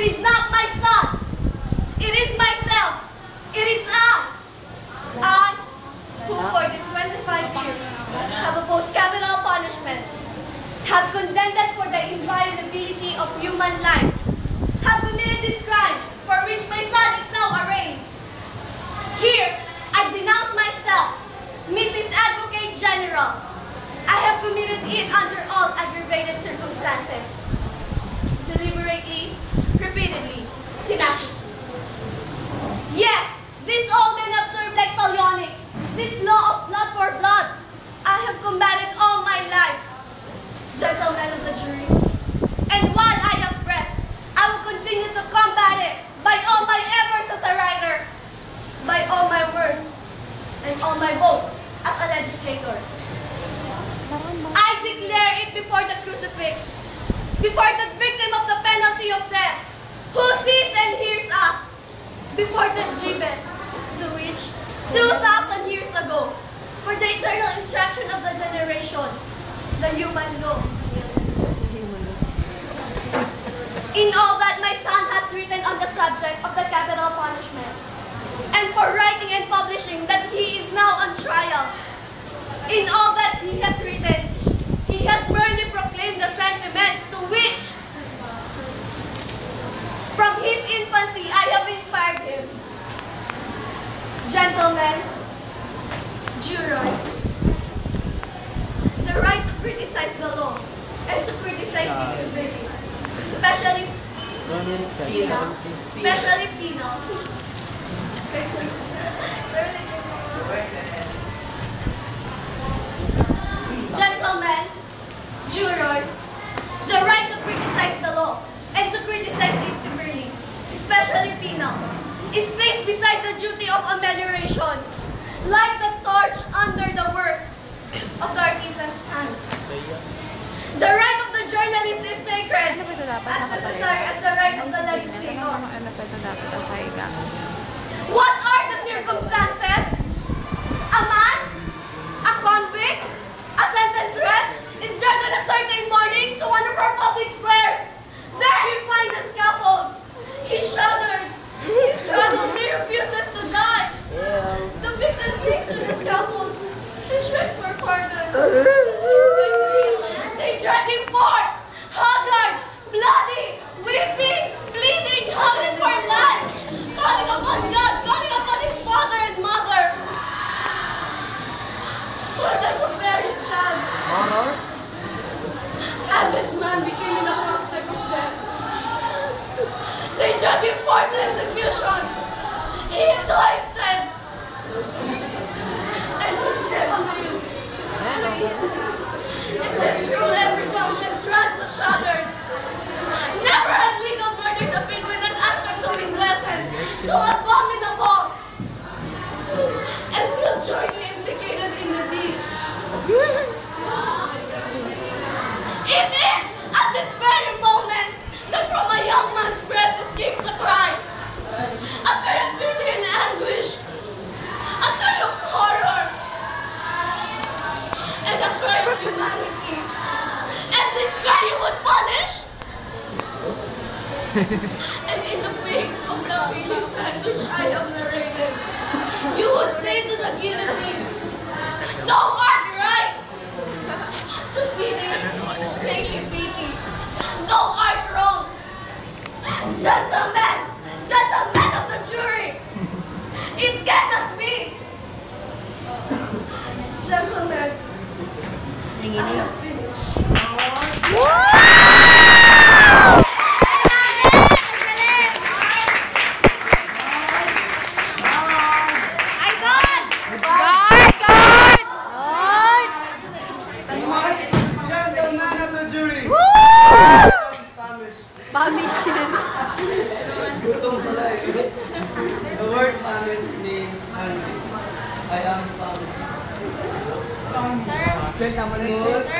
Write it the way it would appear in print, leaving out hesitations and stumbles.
is not my son. It is myself. It is I, who for these 25 years have opposed capital punishment, have contended for the inviolability of human life, have committed this crime for which my son is now arraigned. Here, I denounce myself, Mrs. Advocate General. I have committed it under all aggravated circumstances. Deliberately, repeatedly, tenaciously. Yes, this old and absurd Lex Talionis, this law of blood for blood, I have combated all my life. Gentlemen of the jury, and while I have breath, I will continue to combat it by all my efforts as a writer, by all my words, and all my votes as a legislator. I declare it before the crucifix, before the victim of the penalty of death, who sees and hears us, before the gibbet, to which 2,000 years ago, for the eternal instruction of the generation, the human law. In all that my son has written on the subject of the capital punishment, and for writing and publishing that he is now on trial, in all that he has written, he has merely proclaimed the sentiments to which, from his infancy, I have inspired him. Gentlemen, jurors, the right to criticize the law and to criticize it severely, especially penal. Gentlemen, jurors, the right to criticize the law and to criticize it severely, especially penal, is placed beside the duty of amelioration, like the torch under the work of the artisan's hand. The right of the journalist is sacred, as necessary as the right of the legislator. What are the circumstances? A man? A convict? A sentenced wretch is dragged on a certain morning to one of our public squares. There he finds the scaffolds. He shudders. He struggles. He refuses to die. The victim clings to the scaffolds and shrieks for pardon. They drag him forth, haggard, bloody, weeping, bleeding, howling for life, calling upon God, calling upon his father and mother. What like a very child. And this man became in a prospect of death. They drag him forth to execution. He is hoisted. And his never kneels. And then through every conscience runs a shudder. Never had legal murder the been with an aspect so indecent, so abominable, and feel jointly implicated in the deed. It is at this very moment that from a young man's breast escapes a cry, a cry of pity and anguish, a cry of horror, and a cry of humanity. And this cry you would punish? And in the face of the feeling facts which I have narrated, you would say to the guillotine, "Thou art right to pity, say pity. Thou art wrong." Gentlemen of the jury, it cannot be. Gentlemen, I have finished. The word famished means hungry. I am famished. Sir?